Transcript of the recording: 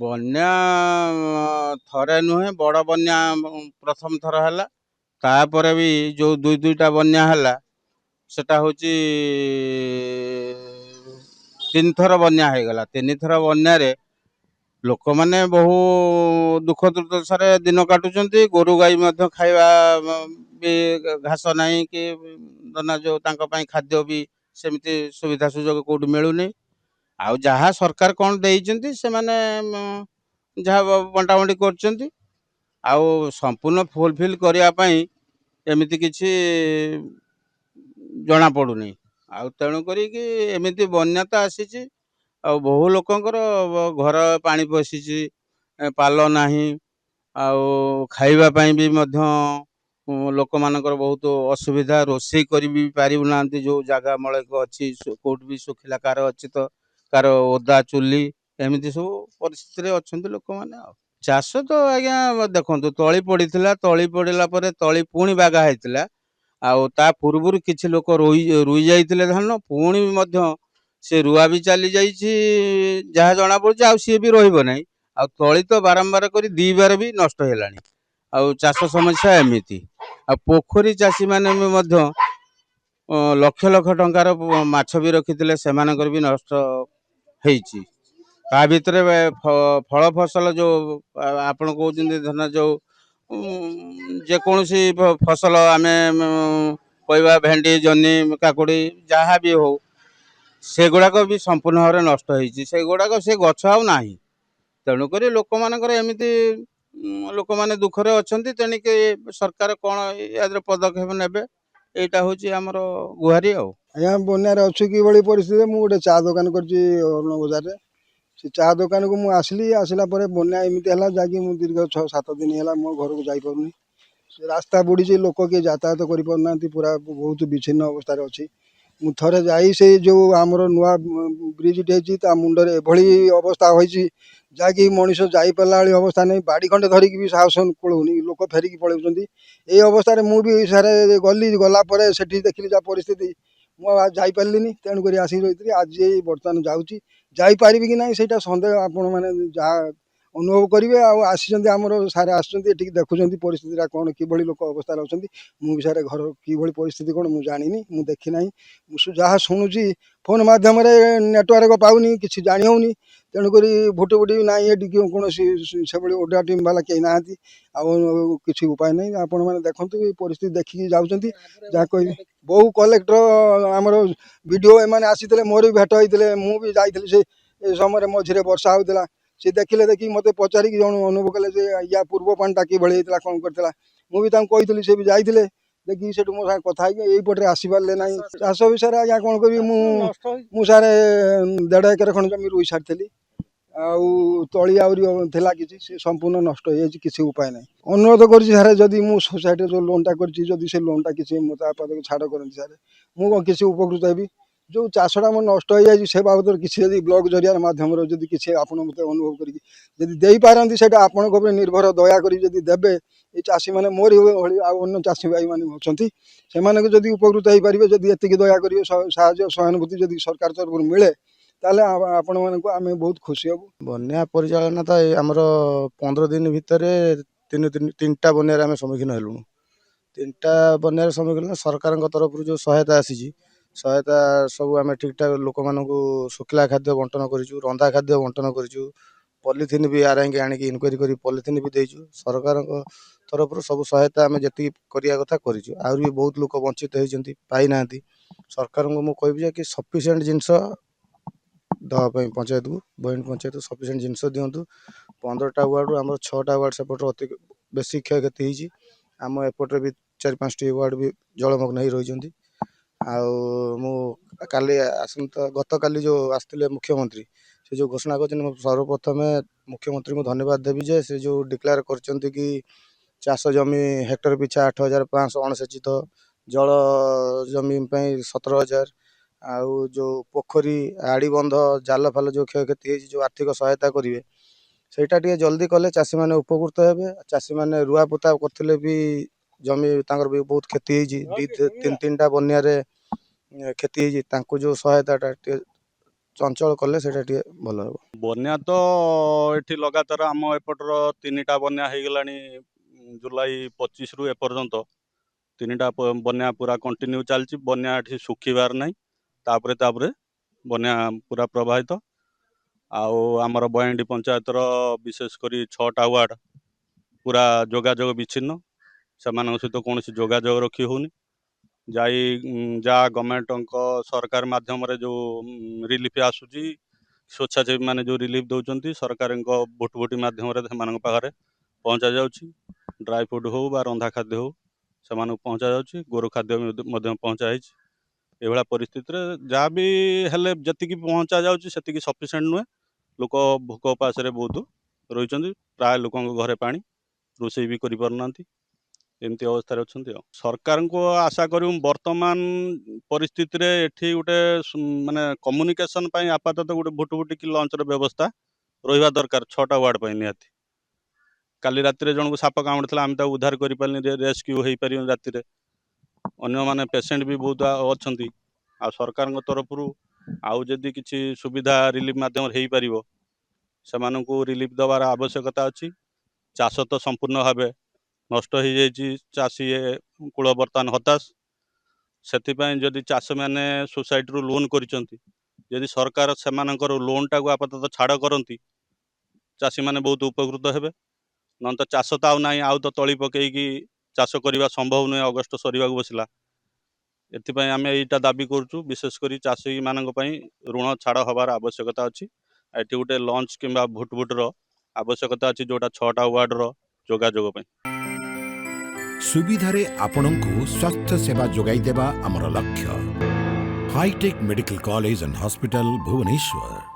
ବନ୍ୟା ଥରେ ନୁହେଁ, ବଡ଼ ବନ୍ୟା ପ୍ରଥମ ଥର ହେଲା। ତାପରେ ବି ଯେଉଁ ଦୁଇଟା ବନ୍ୟା ହେଲା, ସେଟା ହେଉଛି 3 ଥର ବନ୍ୟା ହେଇଗଲା। 3 ଥର ବନ୍ୟାରେ ଲୋକମାନେ ବହୁ ଦୁଃଖ ଦୁର୍ଦ୍ଦଶାରେ ଦିନ କାଟୁଛନ୍ତି। ଗୋରୁ ଗାଈ ମଧ୍ୟ ଖାଇବା ବି ଘାସ ନାହିଁ କି ଦାନା ଯେଉଁ ତାଙ୍କ ପାଇଁ ଖାଦ୍ୟ ବି ସେମିତି ସୁବିଧା ସୁଯୋଗ କେଉଁଠି ମିଳୁନି। ଆଉ ଯାହା ସରକାର କ'ଣ ଦେଇଛନ୍ତି ସେମାନେ ଯାହା ବଣ୍ଟାବଣ୍ଟି କରୁଛନ୍ତି। ଆଉ ସମ୍ପୂର୍ଣ୍ଣ ଫୁଲଫିଲ୍ କରିବା ପାଇଁ ଏମିତି କିଛି ଜଣାପଡ଼ୁନି। ଆଉ ତେଣୁ କରିକି ଏମିତି ବନ୍ୟା ତ ଆସିଛି, ଆଉ ବହୁ ଲୋକଙ୍କର ଘର ପାଣି ପଶିଛି, ପାଲ ନାହିଁ, ଆଉ ଖାଇବା ପାଇଁ ବି ମଧ୍ୟ ଲୋକମାନଙ୍କର ବହୁତ ଅସୁବିଧା। ରୋଷେଇ କରି ବି ପାରିବୁନାହାନ୍ତି, ଯେଉଁ ଜାଗା ମଳକ ଅଛି କେଉଁଠି ବି ଶୁଖିଲା, କାହାର ଅଛି ତ କାହାର ଓଦା ଚୁଲି, ଏମିତି ସବୁ ପରିସ୍ଥିତିରେ ଅଛନ୍ତି ଲୋକମାନେ। ଆଉ ଚାଷ ତ ଆଜ୍ଞା ଦେଖନ୍ତୁ, ତଳି ପଡ଼ିଥିଲା, ତଳି ପଡ଼ିଲା ପରେ ତଳି ପୁଣି ବାଗା ହେଇଥିଲା। ଆଉ ତା ପୂର୍ବରୁ କିଛି ଲୋକ ରୋଇ ଯାଇଥିଲେ ଧାନ, ପୁଣି ମଧ୍ୟ ସେ ରୁଆ ବି ଚାଲି ଯାଇଛି ଯାହା ଜଣାପଡ଼ୁଛି, ଆଉ ସିଏ ବି ରହିବ ନାହିଁ। ଆଉ ତଳି ତ ବାରମ୍ବାର କରି 2ବାର ବି ନଷ୍ଟ ହେଲାଣି। ଆଉ ଚାଷ ସମସ୍ୟା ଏମିତି। ଆଉ ପୋଖରୀ ଚାଷୀମାନେ ବି ମଧ୍ୟ ଲକ୍ଷ ଲକ୍ଷ ଟଙ୍କାର ମାଛ ବି ରଖିଥିଲେ, ସେମାନଙ୍କର ବି ନଷ୍ଟ ହେଇଛି। ତା ଭିତରେ ଫଳ ଫସଲ ଯେଉଁ ଆପଣ କହୁଛନ୍ତି, ଧର ଯେଉଁ ଯେକୌଣସି ଫସଲ ଆମେ କହିବା, ଭେଣ୍ଡି, ଜହ୍ନି, କାକୁଡ଼ି ଯାହା ବି ହଉ, ସେଗୁଡ଼ାକ ବି ସମ୍ପୂର୍ଣ୍ଣ ଭାବରେ ନଷ୍ଟ ହେଇଛି। ସେଗୁଡ଼ାକ ସେ ଗଛ ଆଉ ନାହିଁ। ତେଣୁକରି ଲୋକମାନଙ୍କର ଏମିତି ଲୋକମାନେ ଦୁଃଖରେ ଅଛନ୍ତି। ତେଣିକି ସରକାର କ'ଣ ୟାର ପଦକ୍ଷେପ ନେବେ, ଏଇଟା ହେଉଛି ଆମର ଗୁହାରି। ଆଉ ଆଜ୍ଞା, ବନ୍ୟାରେ ଅଛୁ କିଭଳି ପରିସ୍ଥିତିରେ? ମୁଁ ଗୋଟେ ଚା ଦୋକାନ କରିଛି ଅରୁଣ ବଜାରରେ। ସେ ଚା ଦୋକାନକୁ ମୁଁ ଆସିଲା ପରେ ବନ୍ୟା ଏମିତି ହେଲା, ଯାହାକି ମୁଁ ଦୀର୍ଘ 6-7 ଦିନ ହେଲା ମୋ ଘରକୁ ଯାଇପାରୁନି। ସେ ରାସ୍ତା ବୁଡ଼ିଛି, ଲୋକ କିଏ ଯାତାୟାତ କରିପାରୁନାହାନ୍ତି, ପୁରା ବହୁତ ବିଚ୍ଛିନ୍ନ ଅବସ୍ଥାରେ ଅଛି। ମୁଁ ଥରେ ଯାଇ ସେଇ ଯେଉଁ ଆମର ନୂଆ ବ୍ରିଜ୍ଟି ହେଇଛି, ତା ମୁଣ୍ଡରେ ଏଭଳି ଅବସ୍ଥା ହୋଇଛି, ଯାହାକି ମଣିଷ ଯାଇପାରିଲା ଭଳି ଅବସ୍ଥା ନାହିଁ। ବାଡ଼ି ଖଣ୍ଡେ ଧରିକି ବି ସାହସ ପଳଉନି, ଲୋକ ଫେରିକି ପଳାଉଛନ୍ତି। ଏଇ ଅବସ୍ଥାରେ ମୁଁ ବି ସାରେ ଗଲା ପରେ ସେଠି ଦେଖିଲି ଯାହା ପରିସ୍ଥିତି, ମୁଁ ଆଉ ଯାଇପାରିଲିନି। ତେଣୁକରି ଆସିକି ରହିଥିଲି। ଆଜି ଏଇ ବର୍ତ୍ତମାନ ଯାଉଛି, ଯାଇପାରିବି କି ନାହିଁ ସେଇଟା ସନ୍ଦେହ। ଆପଣମାନେ ଯାହା ଅନୁଭବ କରିବେ। ଆଉ ଆସିଛନ୍ତି, ଆମର ସାରେ ଆସୁଛନ୍ତି ଏଠିକି, ଦେଖୁଛନ୍ତି ପରିସ୍ଥିତିଟା କ'ଣ, କିଭଳି ଲୋକ ଅବସ୍ଥାରେ ଅଛନ୍ତି। ମୁଁ ବି ସାରେ ଘର କିଭଳି ପରିସ୍ଥିତି କ'ଣ ମୁଁ ଜାଣିନି, ମୁଁ ଦେଖି ନାହିଁ। ମୁଁ ଯାହା ଶୁଣୁଛି ଫୋନ୍ ମାଧ୍ୟମରେ, ନେଟୱାର୍କ ପାଉନି, କିଛି ଜାଣି ହେଉନି। ତେଣୁକରି ଭୋଟି ବି ନାହିଁ, ଏଠି କୌଣସି ସେଭଳି ଓଡ୍ରା ଟିମ୍ ବାଲା କେହି ନାହାନ୍ତି। ଆଉ କିଛି ଉପାୟ ନାହିଁ। ଆପଣମାନେ ଦେଖନ୍ତୁ, ଏଇ ପରିସ୍ଥିତି ଦେଖିକି ଯାଉଛନ୍ତି। ଯାହା କହିବି, ବହୁ କଲେକ୍ଟର, ଆମର ବିଡିଓ ଏମାନେ ଆସିଥିଲେ, ମୋର ବି ଭେଟ ହେଇଥିଲେ। ମୁଁ ବି ଯାଇଥିଲି ସେ ସମୟରେ, ମଝିରେ ବର୍ଷା ହେଉଥିଲା। ସେ ଦେଖିକି ମୋତେ ପଚାରିକି ଜଣେ ଅନୁଭବ କଲେ ଯେ ୟା ପୂର୍ବ ପାଣିଟା କିଭଳି ହେଇଥିଲା, କ'ଣ କରିଥିଲା। ମୁଁ ବି ତାଙ୍କୁ କହିଥିଲି, ସେ ବି ଯାଇଥିଲେ। ଦେଖିକି ସେଠୁ ମୋ ସାଙ୍ଗେ କଥା ହେଇକି ଏଇପଟରେ ଆସିପାରିଲେ ନାହିଁ। ଚାଷ ବିଷୟରେ ଆଜ୍ଞା କ'ଣ କହିବି, ମୁଁ ସାରେ 1.5 ଏକର ଖଣ୍ଡେ ଜମି ରୋଇ ସାରିଥିଲି। ଆଉ ତଳି ଆହୁରି ଥିଲା କିଛି, ସେ ସମ୍ପୂର୍ଣ୍ଣ ନଷ୍ଟ ହେଇଯାଇଛି, କିଛି ଉପାୟ ନାହିଁ। ଅନୁରୋଧ କରୁଛି ସାରେ, ଯଦି ମୁଁ ସୋସାଇଟିରେ ଯେଉଁ ଲୋନ୍ଟା କରିଛି, ଯଦି ସେ ଲୋନ୍ଟା କିଛି ମୋତେ ଆପାତକୁ ଛାଡ଼ କରନ୍ତି ସାରେ, ମୁଁ କ'ଣ କିଛି ଉପକୃତ ହେବି। ଯେଉଁ ଚାଷଟା ମୋର ନଷ୍ଟ ହେଇଯାଇଛି, ସେ ବାବଦରେ କିଛି ଯଦି ବ୍ଲକ୍ ଜରିଆର ମାଧ୍ୟମରେ ଯଦି କିଛି ଆପଣ ମୋତେ ଅନୁଭବ କରିକି ଯଦି ଦେଇପାରନ୍ତି, ସେଇଟା ଆପଣଙ୍କ ଉପରେ ନିର୍ଭର। ଦୟାକରି ଯଦି ଦେବେ, এই ଚାଷୀମାନେ ମୋରି ଭଳି ଆଉ ଅନ୍ୟ ଚାଷୀ ଭାଇମାନେ ଅଛନ୍ତି, ସେମାନଙ୍କୁ ଯଦି ଉପକୃତ ହେଇପାରିବେ, ଯଦି ଏତିକି ଦୟା କରିବେ, ସାହାଯ୍ୟ ସହାନୁଭୂତି ଯଦି ସରକାର ତରଫରୁ ମିଳେ, ତାହେଲେ ଆପଣମାନଙ୍କୁ ଆମେ ବହୁତ ଖୁସି ହେବୁ। ବନ୍ୟା ପରିଚାଳନା ତ ଆମର 15 ଦିନ ଭିତରେ 3ଟା ବନ୍ୟାରେ ଆମେ ସମ୍ମୁଖୀନ ହେଲୁଣୁ। 3ଟା ବନ୍ୟାର ସମ୍ମୁଖୀନ, ସରକାରଙ୍କ ତରଫରୁ ଯେଉଁ ସହାୟତା ଆସିଛି, ସହାୟତା ସବୁ ଆମେ ଠିକ୍ଠାକ୍ ଲୋକମାନଙ୍କୁ ଶୁଖିଲା ଖାଦ୍ୟ ବଣ୍ଟନ କରିଛୁ, ରନ୍ଧା ଖାଦ୍ୟ ବଣ୍ଟନ କରିଛୁ। ପଲିଥିନ୍ ବି ଆରାଇକି ଆଣିକି ଇନକ୍ୱାରି କରି ପଲିଥିନ୍ ବି ଦେଇଛୁ। ସରକାରଙ୍କ ତରଫରୁ ସବୁ ସହାୟତା ଆମେ ଯେତିକି କରିବା କଥା କରିଛୁ। ଆହୁରି ବି ବହୁତ ଲୋକ ବଞ୍ଚିତ ହେଇଛନ୍ତି, ପାଇନାହାନ୍ତି। ସରକାରଙ୍କୁ ମୁଁ କହିବି ଯେ କି ସଫିସିଏଣ୍ଟ ଜିନିଷ ଦେବା ପାଇଁ ପଞ୍ଚାୟତକୁ, ବହିନ ପଞ୍ଚାୟତ ସଫିସିଏଣ୍ଟ ଜିନିଷ ଦିଅନ୍ତୁ। 15ଟା ୱାର୍ଡ଼ରୁ ଆମର 6ଟା ୱାର୍ଡ଼ ସେପଟରେ ଅତି ବେଶୀ କ୍ଷୟକ୍ଷତି ହେଇଛି। ଆମ ଏପଟରେ ବି 4-5ଟି ୱାର୍ଡ଼ ବି ଜଳମଗ୍ନ ହେଇ ରହିଛନ୍ତି। ଆଉ ମୁଁ ଗତକାଲି ଯେଉଁ ଆସିଥିଲେ ମୁଖ୍ୟମନ୍ତ୍ରୀ, ସେ ଯେଉଁ ଘୋଷଣା କରିଛନ୍ତି, ମୁଁ ସର୍ବପ୍ରଥମେ ମୁଖ୍ୟମନ୍ତ୍ରୀଙ୍କୁ ଧନ୍ୟବାଦ ଦେବି ଯେ ସେ ଯେଉଁ ଡିକ୍ଲେୟାର କରିଛନ୍ତି କି ଚାଷ ଜମି ହେକ୍ଟର ପିଛା 8,569, ଜଳ ଜମି ପାଇଁ 17,000, ଆଉ ଯେଉଁ ପୋଖରୀ, ଆଡ଼ିବନ୍ଧ, ଜାଲ ଫାଲ ଯେଉଁ କ୍ଷୟକ୍ଷତି ହେଇଛି, ଯେଉଁ ଆର୍ଥିକ ସହାୟତା କରିବେ, ସେଇଟା ଟିକେ ଜଲ୍ଦି କଲେ ଚାଷୀମାନେ ଉପକୃତ ହେବେ। ଚାଷୀମାନେ ରୁଆପୋତା କରିଥିଲେ ବି ଜମି ତାଙ୍କର ବି ବହୁତ କ୍ଷତି ହେଇଛି। 3ଟା ବନ୍ୟାରେ କ୍ଷତି ହେଇଛି, ତାଙ୍କୁ ଯେଉଁ ସହାୟତାଟା ଟିକେ ଚଞ୍ଚଳ କଲେ ସେଇଟା ଟିକେ ଭଲ ହେବ। ବନ୍ୟା ତ ଏଠି ଲଗାତାର ଆମ ଏପଟର 3ଟା ବନ୍ୟା ହେଇଗଲାଣି ଜୁଲାଇ 25ରୁ ଏପର୍ଯ୍ୟନ୍ତ 3ଟା ବନ୍ୟା ପୁରା କଣ୍ଟିନ୍ୟୁ ଚାଲିଛି। ବନ୍ୟା ଏଠି ଶୁଖିବାର ନାହିଁ, ତାପରେ ବନ୍ୟା ପୁରା ପ୍ରବାହିତ। ଆଉ ଆମର ବୟାଣ୍ଡି ପଞ୍ଚାୟତର ବିଶେଷ କରି 6ଟା ୱାର୍ଡ଼ ପୁରା ଯୋଗାଯୋଗ ବିଚ୍ଛିନ୍ନ, ସେମାନଙ୍କ ସହିତ କୌଣସି ଯୋଗାଯୋଗ ରଖି ହେଉନି। ଯାହା ଗଭର୍ଣ୍ଣମେଣ୍ଟଙ୍କ ସରକାର ମାଧ୍ୟମରେ ଯେଉଁ ରିଲିଫ୍ ଆସୁଛି, ସ୍ୱେଚ୍ଛାସେବୀ ମାନେ ଯେଉଁ ରିଲିଫ୍ ଦେଉଛନ୍ତି, ସରକାରଙ୍କ ଭୋଟି ମାଧ୍ୟମରେ ସେମାନଙ୍କ ପାଖରେ ପହଞ୍ଚା ଯାଉଛି। ଡ୍ରାଏ ଫ୍ରୁଟ୍ ହେଉ ବା ରନ୍ଧା ଖାଦ୍ୟ ହେଉ ସେମାନଙ୍କୁ ପହଞ୍ଚା ଯାଉଛି। ଗୋରୁ ଖାଦ୍ୟ ମଧ୍ୟ ପହଞ୍ଚା ହେଇଛି। ଏଭଳିଆ ପରିସ୍ଥିତିରେ ଯାହା ବି ହେଲେ ଯେତିକି ପହଞ୍ଚା ଯାଉଛି ସେତିକି ସଫିସିଏଣ୍ଟ ନୁହେଁ। ଲୋକ ଭୋକ ଉପାସରେ ବହୁତ ରହିଛନ୍ତି। ପ୍ରାୟ ଲୋକଙ୍କ ଘରେ ପାଣି, ରୋଷେଇ ବି କରିପାରୁନାହାନ୍ତି। ଏମିତି ଅବସ୍ଥାରେ ଅଛନ୍ତି। ଆଉ ସରକାରଙ୍କୁ ଆଶା କରିବୁ ବର୍ତ୍ତମାନ ପରିସ୍ଥିତିରେ ଏଠି ଗୋଟେ ମାନେ କମ୍ୟୁନିକେସନ୍ ପାଇଁ ଆପାତତଃ ଗୋଟେ ଭୋଟ କି ଲଞ୍ଚର ବ୍ୟବସ୍ଥା ରହିବା ଦରକାର 6ଟା ୱାର୍ଡ଼ ପାଇଁ ନିହାତି। କାଲି ରାତିରେ ଜଣକୁ ସାପ କାମୁଡ଼ିଥିଲା, ଆମେ ତାକୁ ଉଦ୍ଧାର କରିପାରିନି, ରେସ୍କ୍ୟୁ ହେଇପାରିବନି ରାତିରେ। ଅନ୍ୟମାନେ ପେସେଣ୍ଟ ବି ବହୁତ ଅଛନ୍ତି। ଆଉ ସରକାରଙ୍କ ତରଫରୁ ଆଉ ଯଦି କିଛି ସୁବିଧା ରିଲିଫ୍ ମାଧ୍ୟମରେ ହେଇପାରିବ, ସେମାନଙ୍କୁ ରିଲିଫ୍ ଦେବାର ଆବଶ୍ୟକତା ଅଛି। ଚାଷ ତ ସମ୍ପୂର୍ଣ୍ଣ ଭାବେ ନଷ୍ଟ ହେଇଯାଇଛି। ଚାଷୀ କୂଳ ବର୍ତ୍ତମାନ ହତାଶ। ସେଥିପାଇଁ ଯଦି ଚାଷୀମାନେ ସୋସାଇଟିରୁ ଲୋନ୍ କରିଛନ୍ତି, ଯଦି ସରକାର ସେମାନଙ୍କର ଲୋନ୍ଟାକୁ ଆପାତତଃ ଛାଡ଼ କରନ୍ତି, ଚାଷୀମାନେ ବହୁତ ଉପକୃତ ହେବେ। ନହେଲେ ତ ଚାଷ ତ ଆଉ ନାହିଁ, ଆଉ ତ ତଳି ପକେଇକି ଚାଷ କରିବା ସମ୍ଭବ ନୁହେଁ। ଅଗଷ୍ଟ ସରିବାକୁ ବସିଲା। ଏଥିପାଇଁ ଆମେ ଏଇଟା ଦାବି କରୁଛୁ, ବିଶେଷ କରି ଚାଷୀମାନଙ୍କ ପାଇଁ ଋଣ ଛାଡ଼ ହେବାର ଆବଶ୍ୟକତା ଅଛି। ଏଠି ଗୋଟେ ଲଞ୍ଚ କିମ୍ବା ଭୋଟର ଆବଶ୍ୟକତା ଅଛି, ଯେଉଁଟା 6ଟା ୱାର୍ଡ଼ର ଯୋଗାଯୋଗ ପାଇଁ। ସୁବିଧାରେ ଆପଣଙ୍କୁ ସ୍ୱାସ୍ଥ୍ୟ ସେବା ଯୋଗାଇ ଦେବା ଆମର ଲକ୍ଷ୍ୟ। Hi tech medical college and hospital Bhubaneswar.